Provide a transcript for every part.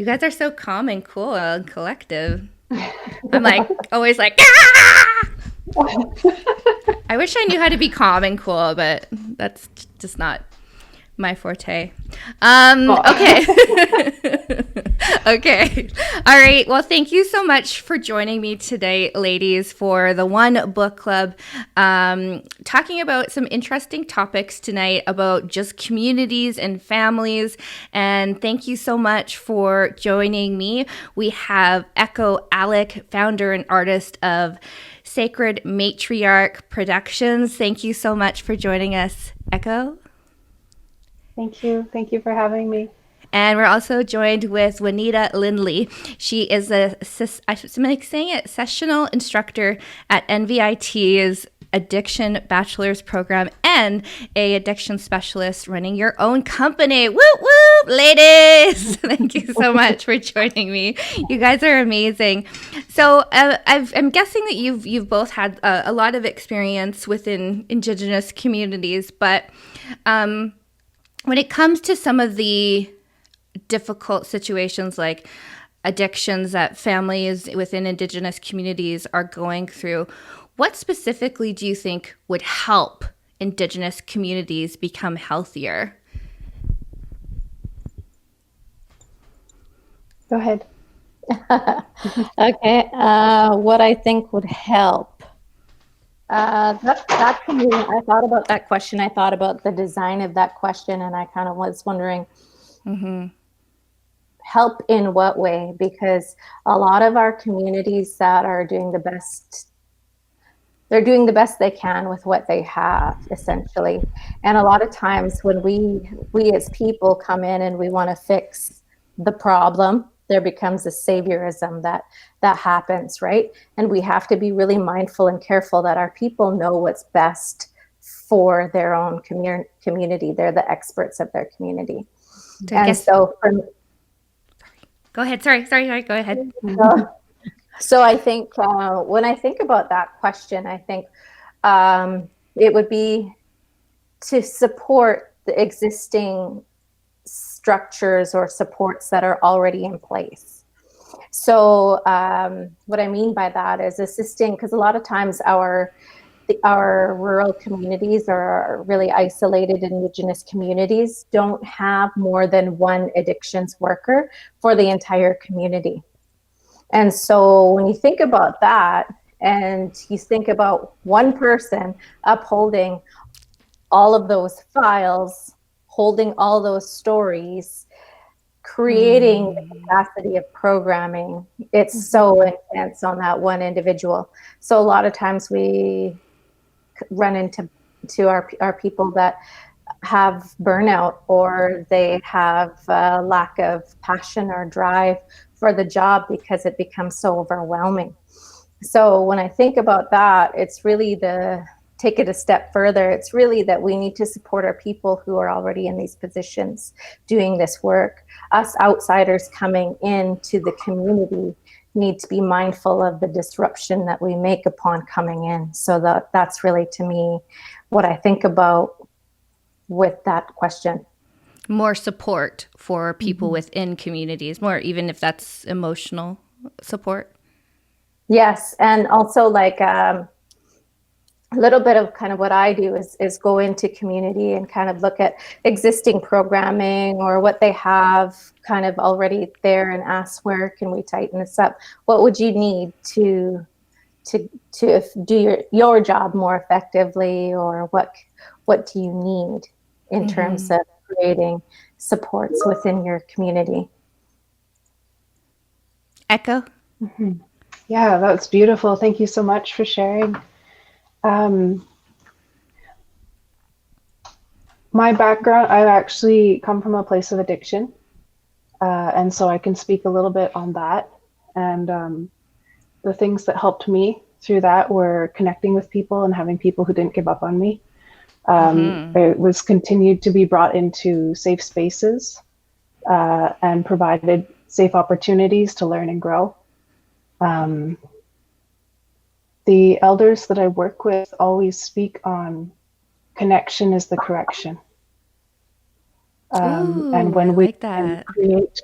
You guys are so calm and cool and collective. I'm like always like, ah! I wish I knew how to be calm and cool, but that's just not my forte. Okay. Okay. All right. Well, thank you so much for joining me today, ladies, for the One Book Club. Talking about some interesting topics tonight about just communities and families. And thank you so much for joining me. We have Elaine Alec, founder and artist of Sacred Matriarch Productions. Thank you so much for joining us, Echo. Thank you. Thank you for having me. And we're also joined with Juanita Lindley. She is I'm saying it, sessional instructor at NVIT's Addiction Bachelor's Program and a addiction specialist running your own company. Whoop, whoop, ladies. Thank you so much for joining me. You guys are amazing. So I'm guessing that you've both had a lot of experience within Indigenous communities, but when it comes to some of the difficult situations like addictions that families within Indigenous communities are going through, what specifically do you think would help Indigenous communities become healthier? Go ahead. Okay. What I think would help. That for me, I thought about that question. I thought about the design of that question, and I kind of was wondering, help in what way? Because a lot of our communities that are doing the best, they're doing the best they can with what they have, essentially. And a lot of times when we as people come in and we want to fix the problem, there becomes a saviorism that happens, right? And we have to be really mindful and careful that our people know what's best for their own community. They're the experts of their community. Go ahead. Sorry. Go ahead. So I think when I think about that question, I think it would be to support the existing structures or supports that are already in place. So what I mean by that is assisting, because a lot of times our rural communities or really isolated Indigenous communities don't have more than one addictions worker for the entire community. And so when you think about that, and you think about one person upholding all of those files, holding all those stories, creating the capacity of programming, it's so intense on that one individual. So a lot of times we run into our people that have burnout, or they have a lack of passion or drive for the job because it becomes so overwhelming. So when I think about that, it's really take it a step further. It's really that we need to support our people who are already in these positions doing this work. Us outsiders coming into the community need to be mindful of the disruption that we make upon coming in. So that's really, to me, what I think about with that question. More support for people within communities, more, even if that's emotional support. Yes. And also like a little bit of kind of what I do is go into community and kind of look at existing programming or what they have kind of already there and ask, where can we tighten this up? What would you need to do your job more effectively, or what do you need in terms of creating supports within your community? Echo? Yeah, that's beautiful. Thank you so much for sharing. My background, I actually come from a place of addiction. And so I can speak a little bit on that. And the things that helped me through that were connecting with people and having people who didn't give up on me. It was continued to be brought into safe spaces and provided safe opportunities to learn and grow. The elders that I work with always speak on connection is the correction. Ooh, And when I we like that. create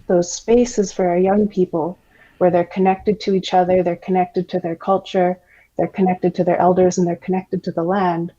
those spaces for our young people where they're connected to each other, they're connected to their culture, they're connected to their elders, and they're connected to the land,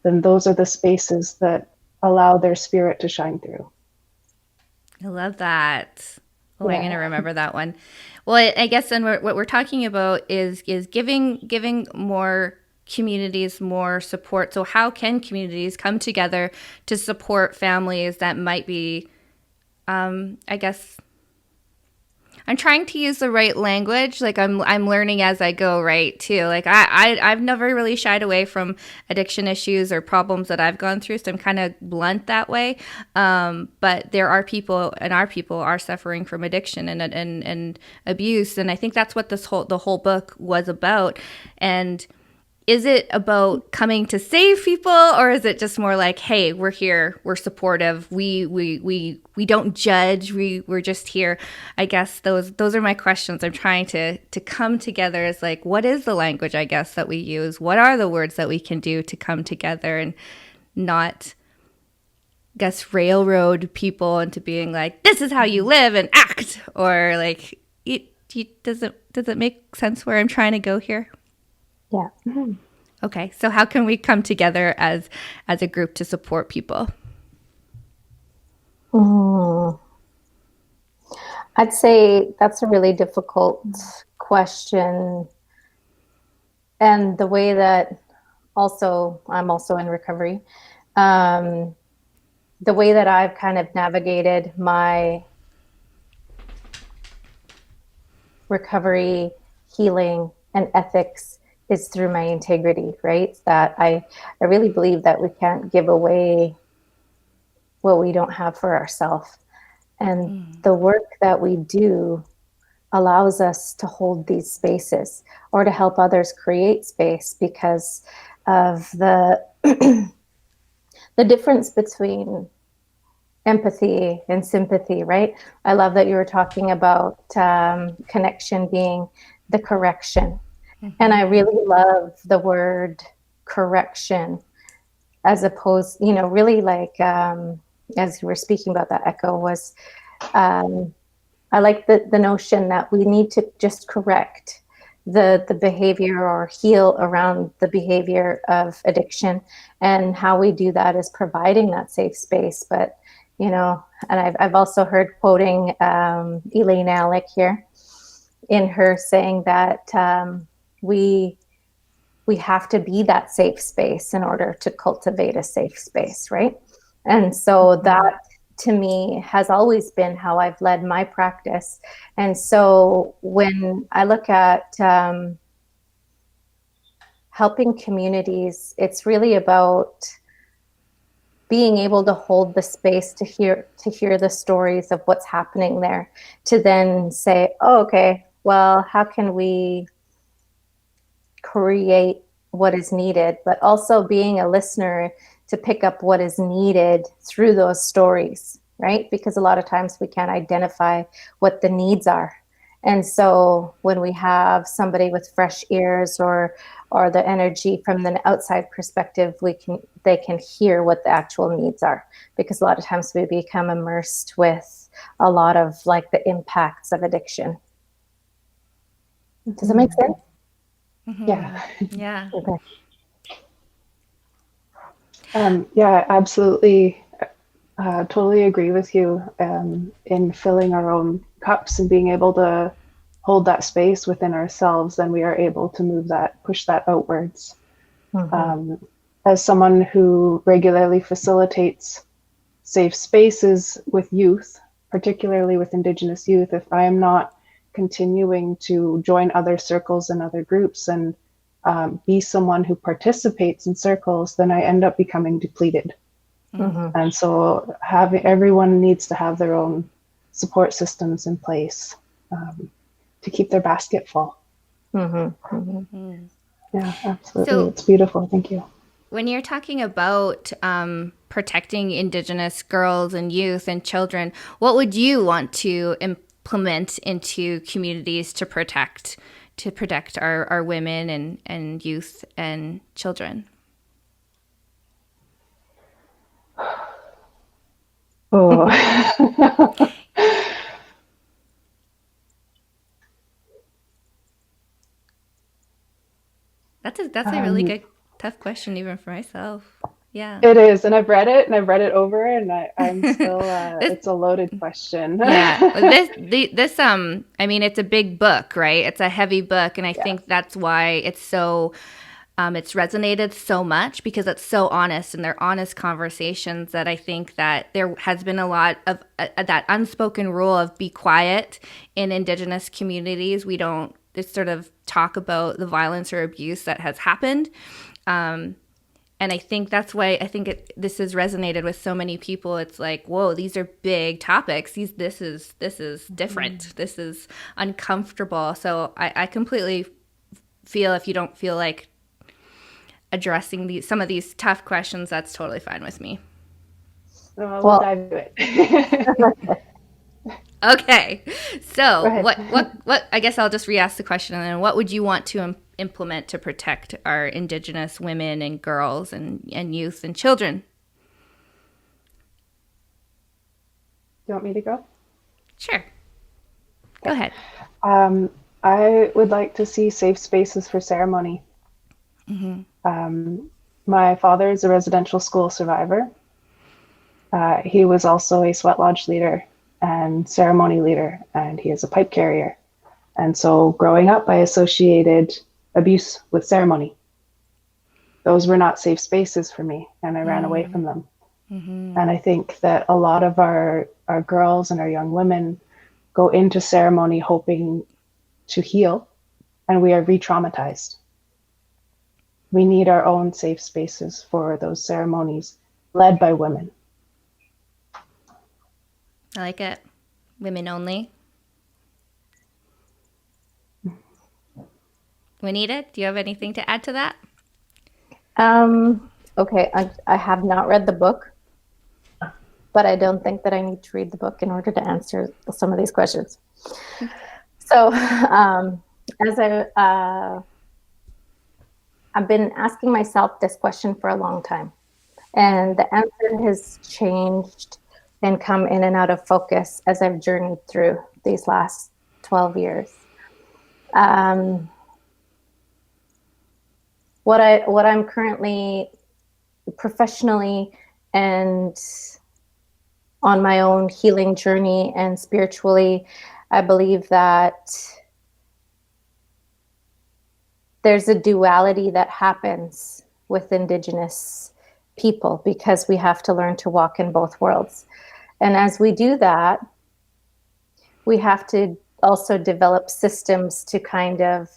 then those are the spaces that allow their spirit to shine through. I love that. Oh, I'm Yeah. going to remember that one. Well, I guess then what we're talking about is giving more communities more support. So how can communities come together to support families that might be, I guess, I'm trying to use the right language. Like I'm learning as I go, right? Too. Like I've never really shied away from addiction issues or problems that I've gone through, so I'm kind of blunt that way. But there are people, and our people are suffering from addiction and abuse, and I think that's what the whole book was about. And is it about coming to save people, or is it just more like, hey, we're here, we're supportive, we don't judge, we're just here? I guess those are my questions. I'm trying to come together as like, what is the language, I guess, that we use? What are the words that we can do to come together and not, I guess, railroad people into being like, this is how you live and act, or like, does it make sense where I'm trying to go here? Yeah. Okay, so how can we come together as a group to support people? I'd say that's a really difficult question. And the way that I'm also in recovery, the way that I've kind of navigated my recovery, healing, and ethics is through my integrity, right? That I really believe that we can't give away what we don't have for ourselves. And the work that we do allows us to hold these spaces or to help others create space because of the the difference between empathy and sympathy, right? I love that you were talking about connection being the correction. And I really love the word correction as opposed, really like, as you were speaking about that echo was, I like the notion that we need to just correct the behavior or heal around the behavior of addiction. And how we do that is providing that safe space. But, and I've also heard quoting Elaine Alec here in her saying that we have to be that safe space in order to cultivate a safe space, right? And so that to me has always been how I've led my practice. And so when I look at helping communities, it's really about being able to hold the space to hear the stories of what's happening there, to then say, oh, okay, well, how can we create what is needed, but also being a listener to pick up what is needed through those stories, right? Because a lot of times we can't identify what the needs are. And so when we have somebody with fresh ears or the energy from the outside perspective, they can hear what the actual needs are. Because a lot of times we become immersed with a lot of like the impacts of addiction. Does it make sense? Mm-hmm. Yeah. Yeah. Okay. Yeah, absolutely. Totally agree with you in filling our own cups and being able to hold that space within ourselves. Then we are able to push that outwards. As someone who regularly facilitates safe spaces with youth, particularly with Indigenous youth, if I am not continuing to join other circles and other groups and be someone who participates in circles, then I end up becoming depleted. And so everyone needs to have their own support systems in place to keep their basket full. Yeah, absolutely. So, it's beautiful. Thank you. When you're talking about protecting Indigenous girls and youth and children, what would you want to implement into communities to protect our women and youth and children? Oh, That's a really good tough question even for myself. Yeah. It is, and I've read it over, and I'm still. This, It's a loaded question. yeah. This I mean, it's a big book, right? It's a heavy book, and I think that's why it's so it's resonated so much, because it's so honest, and they're honest conversations that I think that there has been a lot of that unspoken rule of be quiet in Indigenous communities. We don't just sort of talk about the violence or abuse that has happened. And I think that's why I think this has resonated with so many people. It's like, whoa, these are big topics. This is different. This is uncomfortable. So I completely feel, if you don't feel like addressing some of these tough questions, that's totally fine with me. We'll dive into it. Okay. So what, I guess I'll just re-ask the question, and then what would you want to implement to protect our Indigenous women and girls and youth and children? You want me to go? Sure. Go ahead. I would like to see safe spaces for ceremony. My father is a residential school survivor. He was also a sweat lodge leader and ceremony leader, and he is a pipe carrier. And so growing up, I associated abuse with ceremony. Those were not safe spaces for me, and I ran away from them. And I think that a lot of our girls and our young women go into ceremony hoping to heal, and we are re-traumatized. We need our own safe spaces for those ceremonies led by women. I like it. Women only. Juanita, do you have anything to add to that? Okay, I have not read the book, but I don't think that I need to read the book in order to answer some of these questions. So, as I've been asking myself this question for a long time, and the answer has changed and come in and out of focus as I've journeyed through these last 12 years. What I'm currently professionally and on my own healing journey and spiritually, I believe that there's a duality that happens with Indigenous people, because we have to learn to walk in both worlds. And as we do that, we have to also develop systems to kind of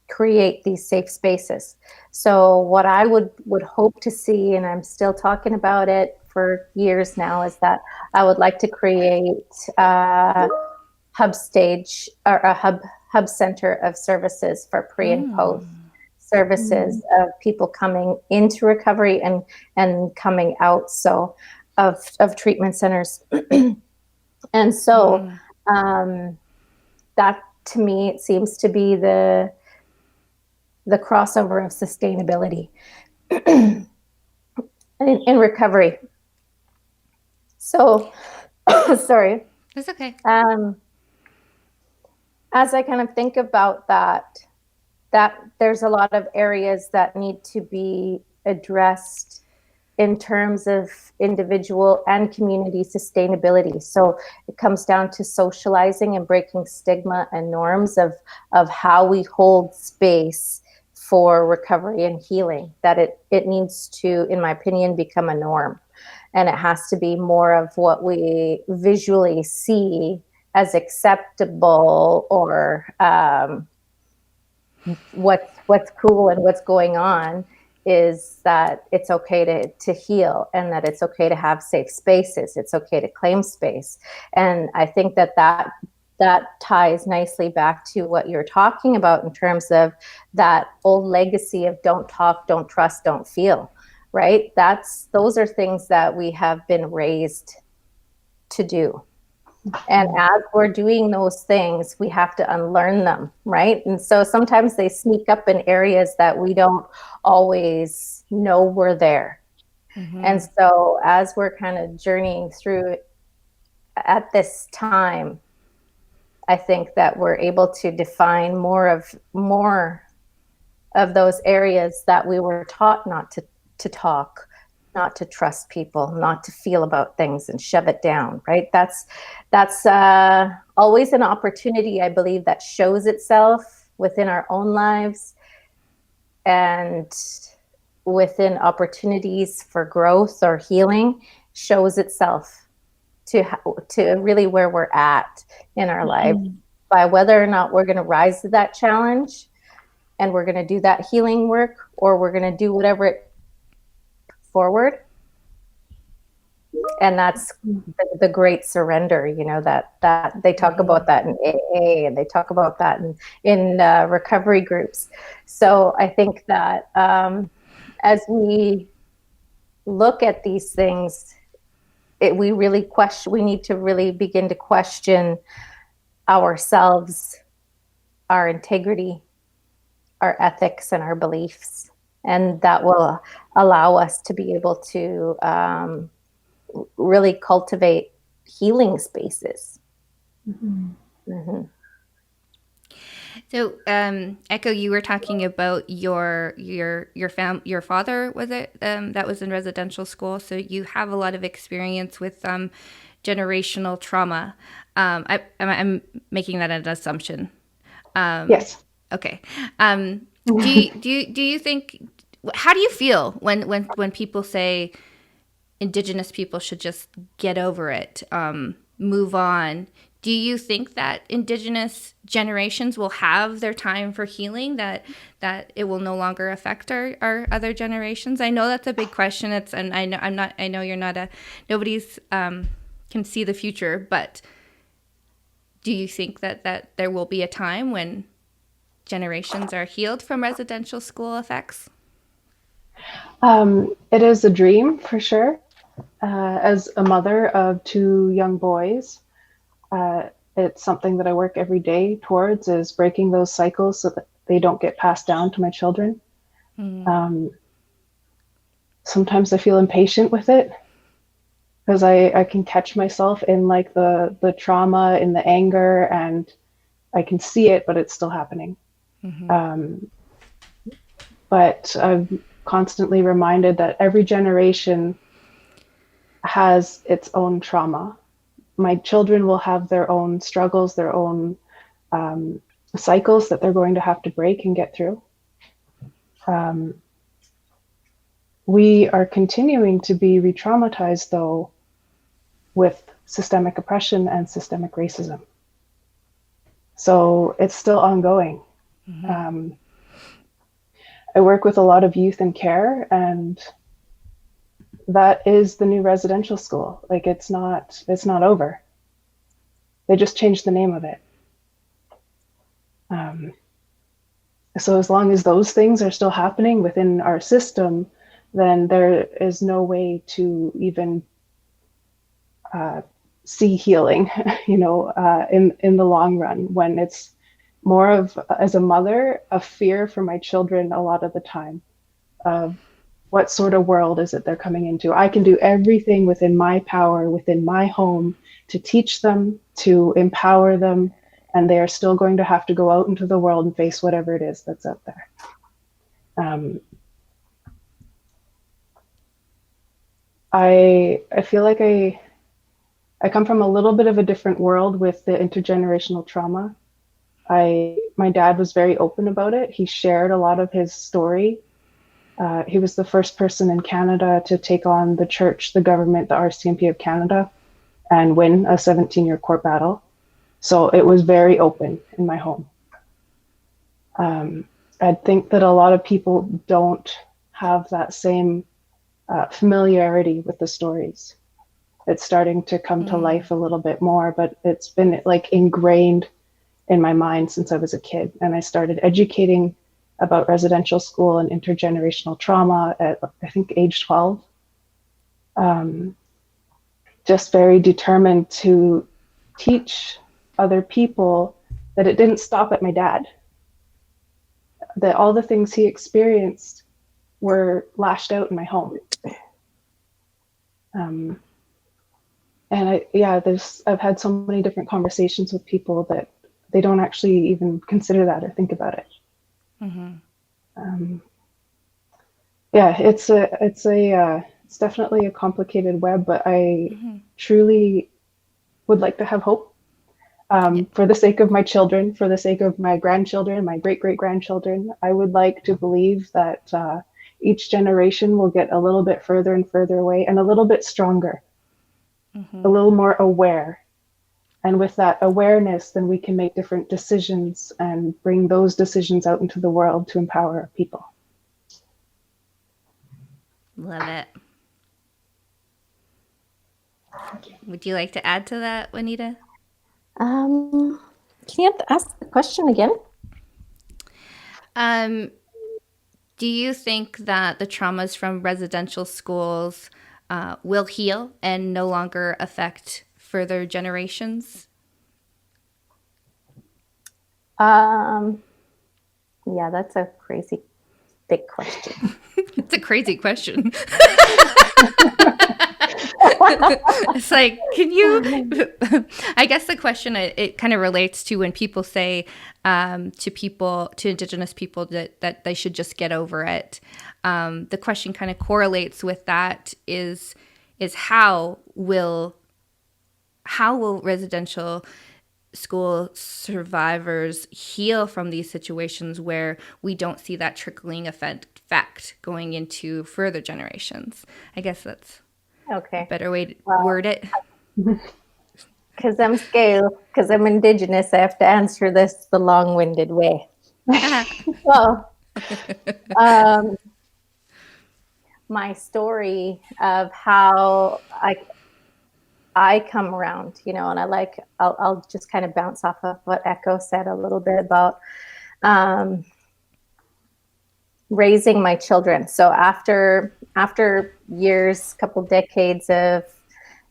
create these safe spaces. So what I would hope to see, and I'm still talking about it for years now, is that I would like to create a hub stage or a hub center of services for pre and post services of people coming into recovery and coming out of treatment centers. And so that to me, it seems to be the crossover of sustainability in recovery. So, sorry. It's okay. As I kind of think about that there's a lot of areas that need to be addressed in terms of individual and community sustainability. So it comes down to socializing and breaking stigma and norms of how we hold space for recovery and healing, that it needs to, in my opinion, become a norm. And it has to be more of what we visually see as acceptable, or what's cool and what's going on, is that it's okay to heal, and that it's okay to have safe spaces. It's okay to claim space. And I think that ties nicely back to what you're talking about in terms of that old legacy of don't talk, don't trust, don't feel, right? Those are things that we have been raised to do. And as we're doing those things, we have to unlearn them, right? And so sometimes they sneak up in areas that we don't always know we're there. And so as we're kind of journeying through at this time, I think that we're able to define more of those areas that we were taught not to talk, not to trust people, not to feel about things and shove it down, right? That's always an opportunity, I believe, that shows itself within our own lives and within opportunities for growth or healing, shows itself to really where we're at in our life, by whether or not we're going to rise to that challenge and we're going to do that healing work, or we're going to do whatever it forward. And that's the great surrender, you know, that they talk about that in AA, and they talk about that in recovery groups. So I think that as we look at these things, we need to really begin to question ourselves, our integrity, our ethics, and our beliefs. And that will allow us to be able to really cultivate healing spaces. So, Echo, you were talking about your father, was it, that was in residential school? So you have a lot of experience with generational trauma. I'm making that an assumption. Yes. Okay. Do you think? How do you feel when people say Indigenous people should just get over it, move on? Do you think that Indigenous generations will have their time for healing, that it will no longer affect our other generations? I know that's a big question. I know you're not nobody's can see the future, but do you think that there will be a time when generations are healed from residential school effects? It is a dream for sure. As a mother of two young boys, it's something that I work every day towards, is breaking those cycles so that they don't get passed down to my children. Sometimes I feel impatient with it, because I can catch myself in like the trauma, in the anger, and I can see it, but it's still happening. But I'm constantly reminded that every generation has its own trauma. My children will have their own struggles, their own cycles that they're going to have to break and get through. We are continuing to be re-traumatized, though, with systemic oppression and systemic racism. So it's still ongoing. I work with a lot of youth in care, and that is the new residential school. Like, it's not over. They just changed the name of it. So as long as those things are still happening within our system, then there is no way to even see healing, in the long run, when it's more of, as a mother, a fear for my children a lot of the time of what sort of world is it they're coming into. I can do everything within my power, within my home, to teach them, to empower them, and they are still going to have to go out into the world and face whatever it is that's out there. I feel like I come from a little bit of a different world with the intergenerational trauma. My dad was very open about it. He shared a lot of his story. He was the first person in Canada to take on the church, the government, the RCMP of Canada, and win a 17-year court battle. So it was very open in my home. I think that a lot of people don't have that same familiarity with the stories. It's starting to come to life a little bit more, but it's been like ingrained in my mind since I was a kid. And I started educating about residential school and intergenerational trauma at, I think, age 12. Just very determined to teach other people that it didn't stop at my dad, that all the things he experienced were lashed out in my home. And I've had so many different conversations with people that they don't actually even consider that or think about it. Um, yeah, it's definitely a complicated web, but I truly would like to have hope, for the sake of my children, for the sake of my grandchildren, my great great grandchildren. I would like to believe that each generation will get a little bit further and further away and a little bit stronger, a little more aware. And with that awareness, then we can make different decisions and bring those decisions out into the world to empower people. Love it. Would you like to add to that, Juanita? Can you ask the question again? Do you think that the traumas from residential schools will heal and no longer affect further generations? Yeah, that's a crazy big question. It's a crazy question. It's like, can you? I guess the question, it kind of relates to when people say to Indigenous people that they should just get over it. The question kind of correlates with that is how will residential school survivors heal from these situations where we don't see that trickling effect going into further generations? I guess that's a better way to word it. Because I'm scale, because I'm Indigenous, I have to answer this the long-winded way. Well, my story of how I come around, and I'll just kind of bounce off of what Echo said a little bit about raising my children. So after years, couple decades of,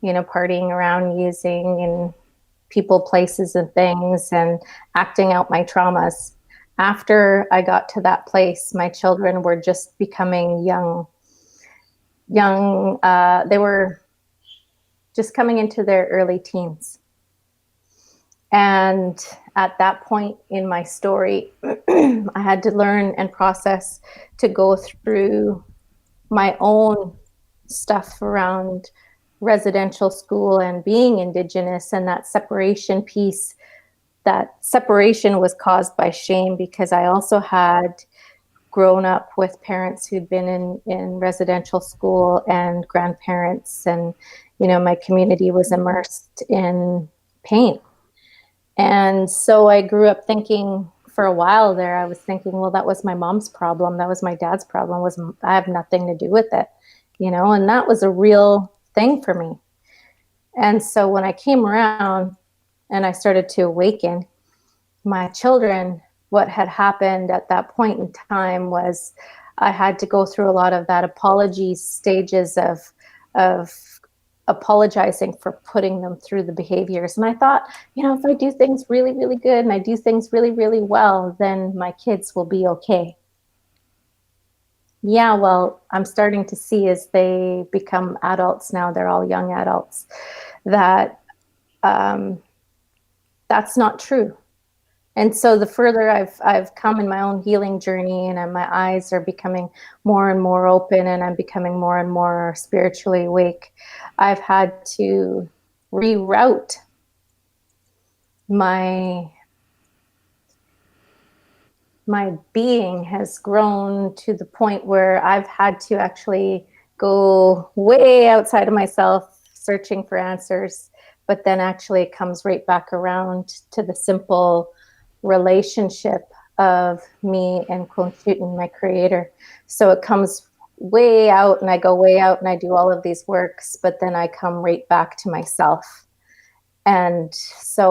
partying around, using and people, places and things and acting out my traumas, after I got to that place, my children were just becoming young. They were just coming into their early teens. And at that point in my story, I had to learn and process to go through my own stuff around residential school and being Indigenous, and that separation piece. That separation was caused by shame because I also had grown up with parents who'd been in residential school and grandparents, and my community was immersed in pain. And so I grew up thinking, for a while there, I was thinking, well, that was my mom's problem. That was my dad's problem. I have nothing to do with it, and that was a real thing for me. And so when I came around and I started to awaken, my children, what had happened at that point in time was I had to go through a lot of that apology stages of apologizing for putting them through the behaviors. And I thought, if I do things really, really good and I do things really, really well, then my kids will be okay. Yeah, well, I'm starting to see as they become adults now, they're all young adults, that that's not true. And so the further I've come in my own healing journey, and my eyes are becoming more and more open, and I'm becoming more and more spiritually awake, I've had to reroute my being has grown to the point where I've had to actually go way outside of myself, searching for answers, but then actually it comes right back around to the simple relationship of me and Conchutin, my creator. So it comes way out, and I go way out and I do all of these works, but then I come right back to myself. And so